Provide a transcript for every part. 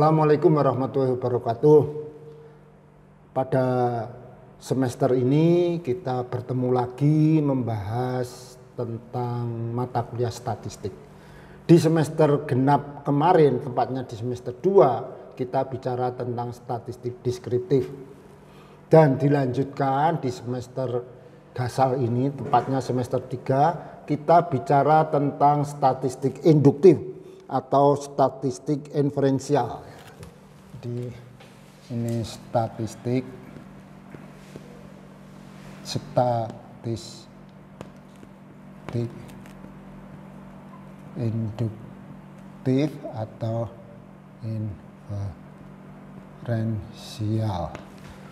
Assalamualaikum warahmatullahi wabarakatuh. Pada semester ini kita bertemu lagi membahas tentang mata kuliah statistik. Di semester genap kemarin, tepatnya di semester 2, kita bicara tentang statistik deskriptif. Dan dilanjutkan di semester gasal ini, tepatnya semester 3, kita bicara tentang statistik induktif atau statistik inferensial. Jadi ini statistik induktif atau inferensial.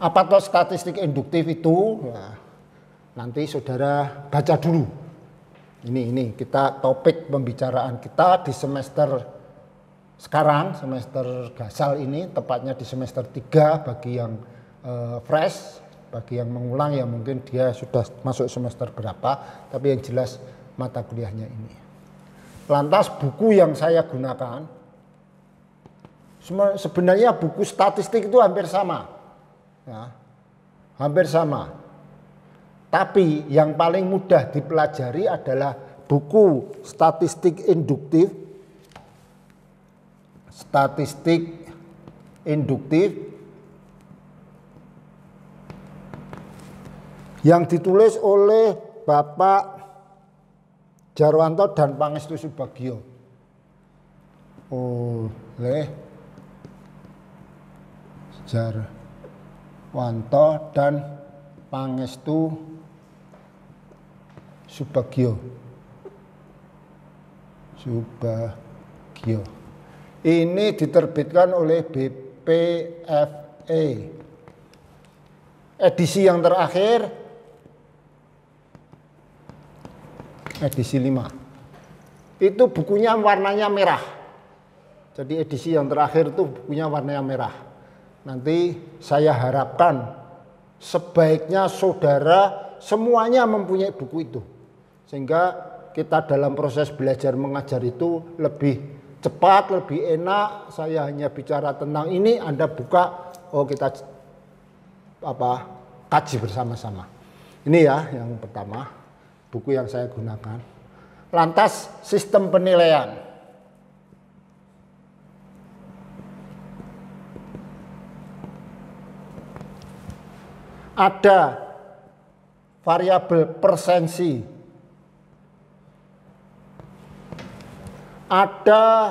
Apa tuh statistik induktif itu? Nah, nanti saudara baca dulu. Ini kita topik pembicaraan kita di semester sekarang, semester gasal ini, tepatnya di semester 3 bagi yang fresh, bagi yang mengulang ya mungkin dia sudah masuk semester berapa, tapi yang jelas mata kuliahnya ini. Lantas buku yang saya gunakan, sebenarnya buku statistik itu hampir sama. Ya, hampir sama. Tapi yang paling mudah dipelajari adalah buku statistik induktif. Statistik induktif yang ditulis oleh Bapak Jarwanto dan Pangestu Subagio. Oleh Jarwanto dan Pangestu Subagio. Ini diterbitkan oleh BPFE. Edisi yang terakhir, edisi 5. Itu bukunya warnanya merah. Jadi edisi yang terakhir itu bukunya warnanya merah. Nanti saya harapkan sebaiknya saudara semuanya mempunyai buku itu. Sehingga kita dalam proses belajar mengajar itu lebih cepat, lebih enak. Saya hanya bicara tentang ini, Anda buka, kita kaji bersama-sama. Ini ya yang pertama, buku yang saya gunakan. Lantas sistem penilaian. Ada variabel persensi, ada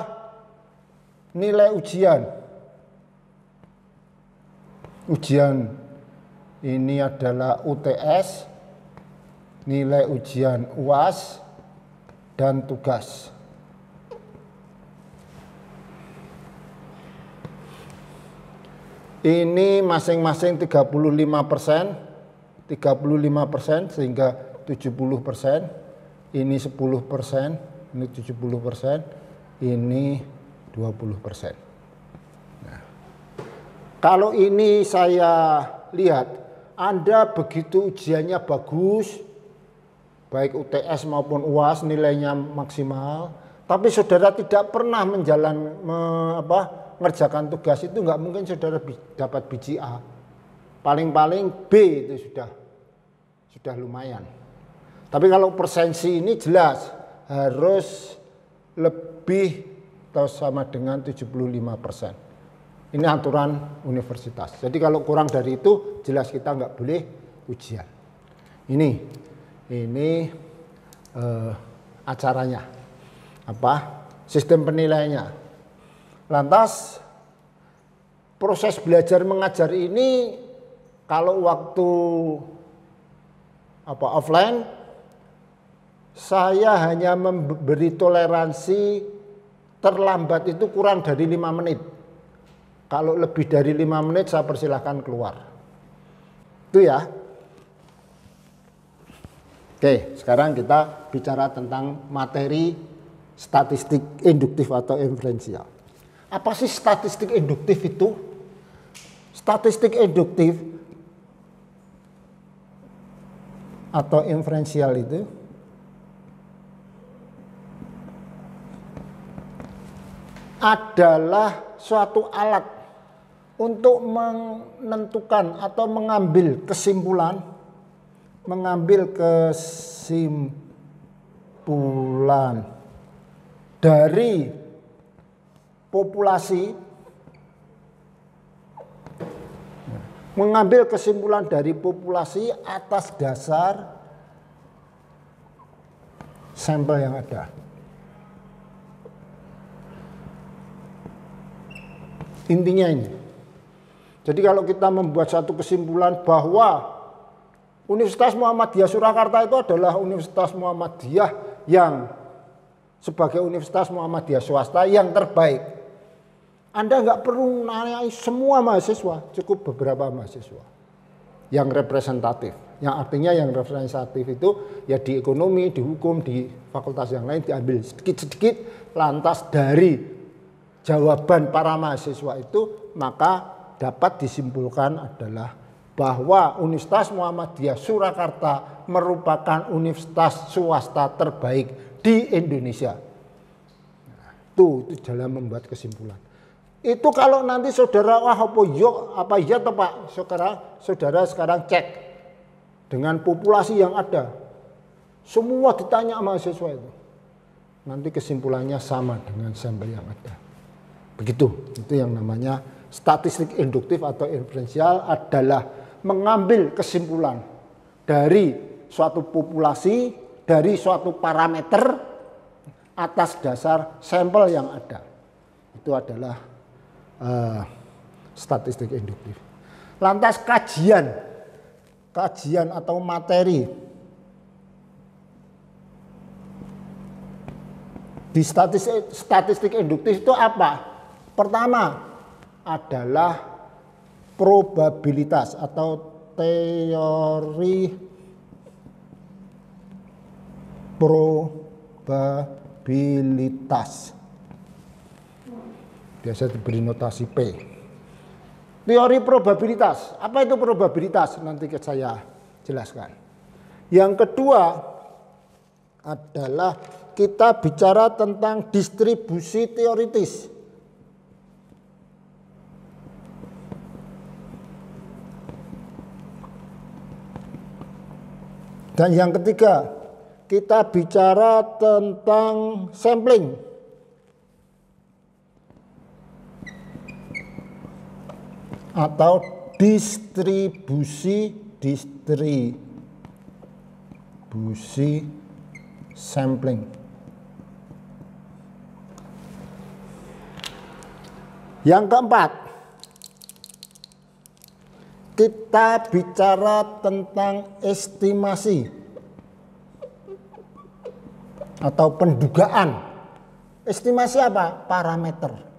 nilai ujian. Ujian ini adalah UTS, nilai ujian UAS, dan tugas. Ini masing-masing 35%, sehingga 70%, ini 10%, ini 70%, ini 20%. Nah, kalau ini saya lihat, Anda begitu ujiannya bagus, baik UTS maupun UAS nilainya maksimal, tapi saudara tidak pernah mengerjakan tugas itu, nggak mungkin saudara dapat biji A. Paling-paling B itu sudah lumayan. Tapi kalau persensi ini jelas harus lebih atau sama dengan 75%. Ini aturan universitas. Jadi kalau kurang dari itu jelas kita nggak boleh ujian. Ini acaranya. Sistem penilaiannya. Lantas proses belajar mengajar ini kalau waktu offline saya hanya memberi toleransi terlambat itu kurang dari 5 menit. Kalau lebih dari 5 menit saya persilahkan keluar. Itu ya. Oke, sekarang kita bicara tentang materi statistik induktif atau inferensial. Apa sih statistik induktif itu? Statistik induktif atau inferensial itu adalah suatu alat untuk menentukan atau mengambil kesimpulan dari populasi, atas dasar sampel yang ada. Intinya ini. Jadi kalau kita membuat satu kesimpulan bahwa Universitas Muhammadiyah Surakarta itu adalah Universitas Muhammadiyah yang sebagai Universitas Muhammadiyah swasta yang terbaik, Anda nggak perlu nanyai semua mahasiswa, cukup beberapa mahasiswa yang representatif. Yang artinya yang representatif itu ya di ekonomi, di hukum, di fakultas yang lain diambil sedikit-sedikit, lantas dari jawaban para mahasiswa itu maka dapat disimpulkan adalah bahwa Universitas Muhammadiyah Surakarta merupakan universitas swasta terbaik di Indonesia. Nah, itu dalam membuat kesimpulan. Itu kalau nanti saudara, wah apa iya toh Pak, saudara sekarang cek dengan populasi yang ada. Semua ditanya mahasiswa itu. Nanti kesimpulannya sama dengan sampel yang ada. Begitu, itu yang namanya statistik induktif atau inferensial adalah mengambil kesimpulan dari suatu populasi, dari suatu parameter atas dasar sampel yang ada. Itu adalah statistik induktif. Lantas kajian atau materi di statistik induktif itu apa? Pertama adalah probabilitas atau teori probabilitas. Biasa diberi notasi P. Teori probabilitas. Apa itu probabilitas? Nanti saya jelaskan. Yang kedua adalah kita bicara tentang distribusi teoritis. Dan yang ketiga, kita bicara tentang sampling. Atau distribusi sampling. Yang keempat, kita bicara tentang estimasi atau pendugaan. Estimasi apa? Parameter.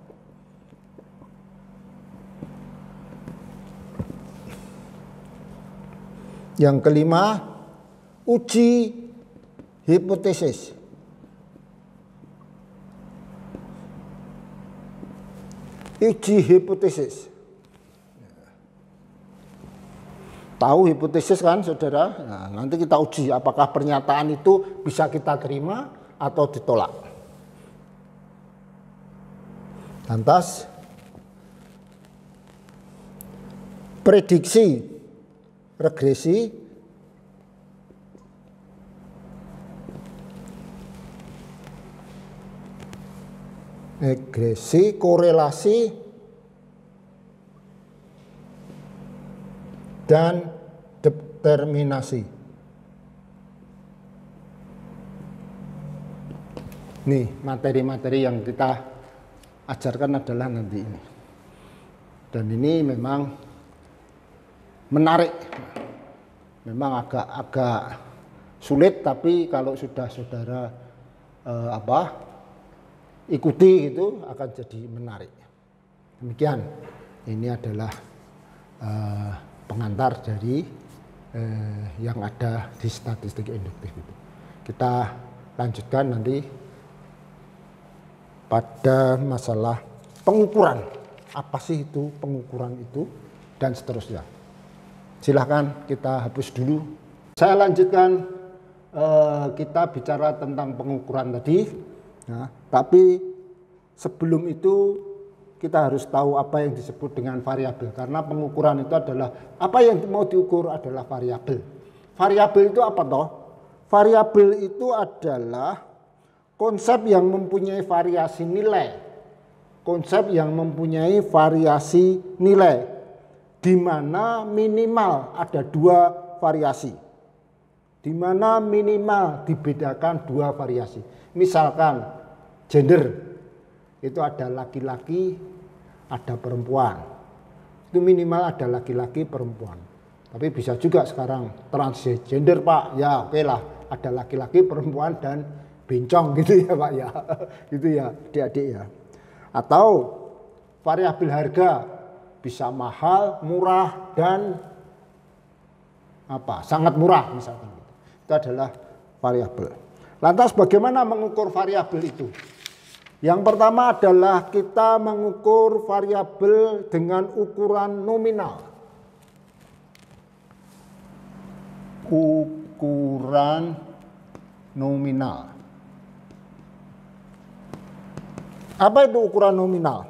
Yang kelima, uji hipotesis. Uji hipotesis. Tahu hipotesis kan saudara? Nah, nanti kita uji apakah pernyataan itu bisa kita terima atau ditolak. Lantas prediksi, regresi, korelasi, dan determinasi. Nih materi-materi yang kita ajarkan adalah nanti ini. Dan ini memang menarik. Memang agak sulit, tapi kalau sudah saudara ikuti itu akan jadi menarik. Demikian. Ini adalah pengantar dari yang ada di statistik induktif itu. Kita lanjutkan nanti pada masalah pengukuran. Apa sih itu pengukuran itu dan seterusnya. Silahkan kita hapus dulu. Saya lanjutkan, kita bicara tentang pengukuran tadi. Nah, tapi sebelum itu kita harus tahu apa yang disebut dengan variabel. Karena pengukuran itu adalah, apa yang mau diukur adalah variabel. Variabel itu apa toh? Variabel itu adalah konsep yang mempunyai variasi nilai. Konsep yang mempunyai variasi nilai, di mana minimal ada 2 variasi. Di mana minimal dibedakan 2 variasi. Misalkan gender, itu ada laki-laki, ada perempuan. Itu minimal ada laki-laki, perempuan. Tapi bisa juga sekarang transgender Pak, ya oke lah, ada laki-laki, perempuan, dan bencong gitu ya Pak ya. Gitu ya adik-adik ya. Atau variabel harga, bisa mahal, murah, dan sangat murah misalkan. Itu adalah variabel. Lantas bagaimana mengukur variabel itu? Yang pertama adalah kita mengukur variabel dengan ukuran nominal. Ukuran nominal. Apa itu ukuran nominal?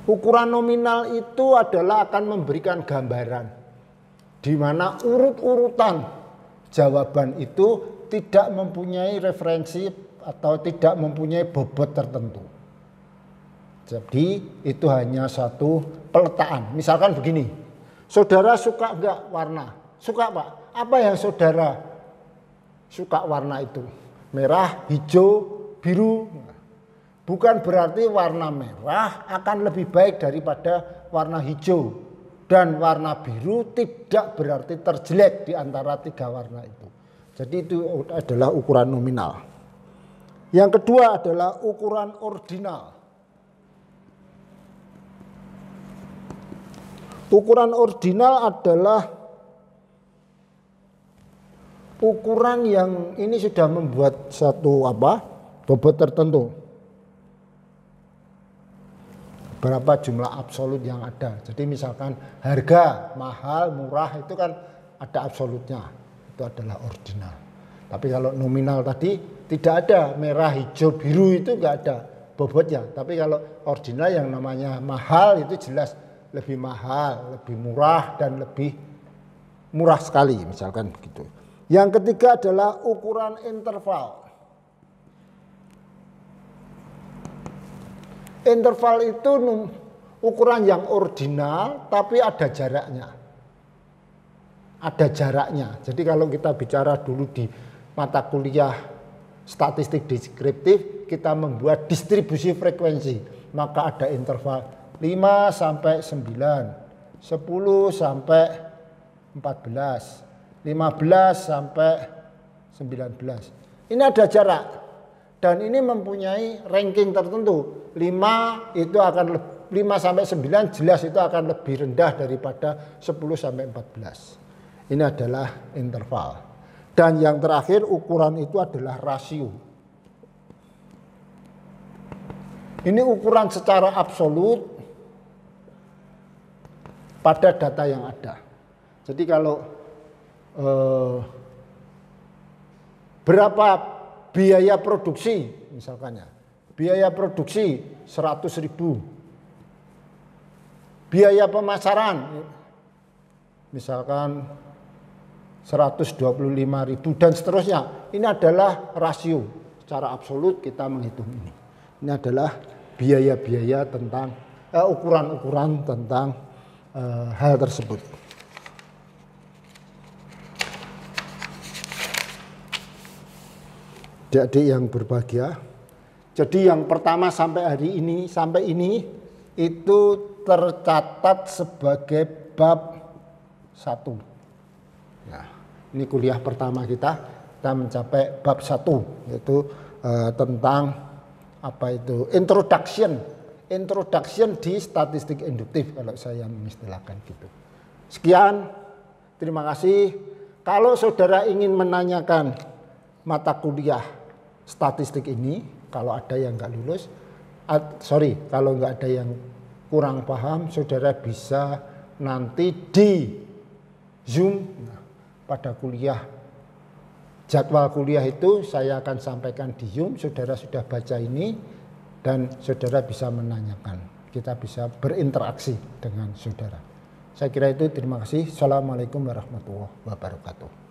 Ukuran nominal itu adalah akan memberikan gambaran di mana urut-urutan jawaban itu tidak mempunyai referensi atau tidak mempunyai bobot tertentu. Jadi itu hanya satu peletaan. Misalkan begini, saudara suka enggak warna? Suka Pak. Apa yang saudara suka warna itu? Merah, hijau, biru. Bukan berarti warna merah akan lebih baik daripada warna hijau. Dan warna biru tidak berarti terjelek di antara 3 warna itu. Jadi itu adalah ukuran nominal. Yang kedua adalah ukuran ordinal. Ukuran ordinal adalah ukuran yang ini sudah membuat satu bobot tertentu. Berapa jumlah absolut yang ada. Jadi misalkan harga mahal, murah itu kan ada absolutnya. Itu adalah ordinal. Tapi kalau nominal tadi tidak ada merah, hijau, biru itu enggak ada bobotnya. Tapi kalau ordinal yang namanya mahal itu jelas lebih mahal, lebih murah, dan lebih murah sekali misalkan begitu. Yang ketiga adalah ukuran interval. Interval itu ukuran yang ordinal tapi ada jaraknya. Ada jaraknya. Jadi kalau kita bicara dulu di mata kuliah statistik deskriptif, kita membuat distribusi frekuensi. Maka ada interval 5 sampai 9, 10 sampai 14, 15 sampai 19. Ini ada jarak. Dan ini mempunyai ranking tertentu. 5 itu akan 5 sampai 9 jelas itu akan lebih rendah daripada 10 sampai 14. Ini adalah interval. Dan yang terakhir ukuran itu adalah rasio. Ini ukuran secara absolut pada data yang ada. Jadi kalau berapa biaya produksi misalkannya. Biaya produksi 100.000. Biaya pemasaran misalkan 125.000 dan seterusnya. Ini adalah rasio. Secara absolut kita menghitung ini. Ini adalah biaya-biaya tentang ukuran-ukuran tentang hal tersebut. Adik-adik yang berbahagia. Jadi yang pertama sampai ini itu tercatat sebagai bab 1. Nah, ini kuliah pertama kita mencapai bab 1 yaitu tentang introduction di statistik induktif kalau saya mengistilahkan gitu. Sekian, terima kasih. Kalau saudara ingin menanyakan mata kuliah statistik ini, kalau ada yang nggak lulus, kalau nggak ada yang kurang paham, saudara bisa nanti di Zoom pada kuliah. Jadwal kuliah itu saya akan sampaikan di Zoom, saudara sudah baca ini, dan saudara bisa menanyakan. Kita bisa berinteraksi dengan saudara. Saya kira itu, terima kasih. Assalamualaikum warahmatullahi wabarakatuh.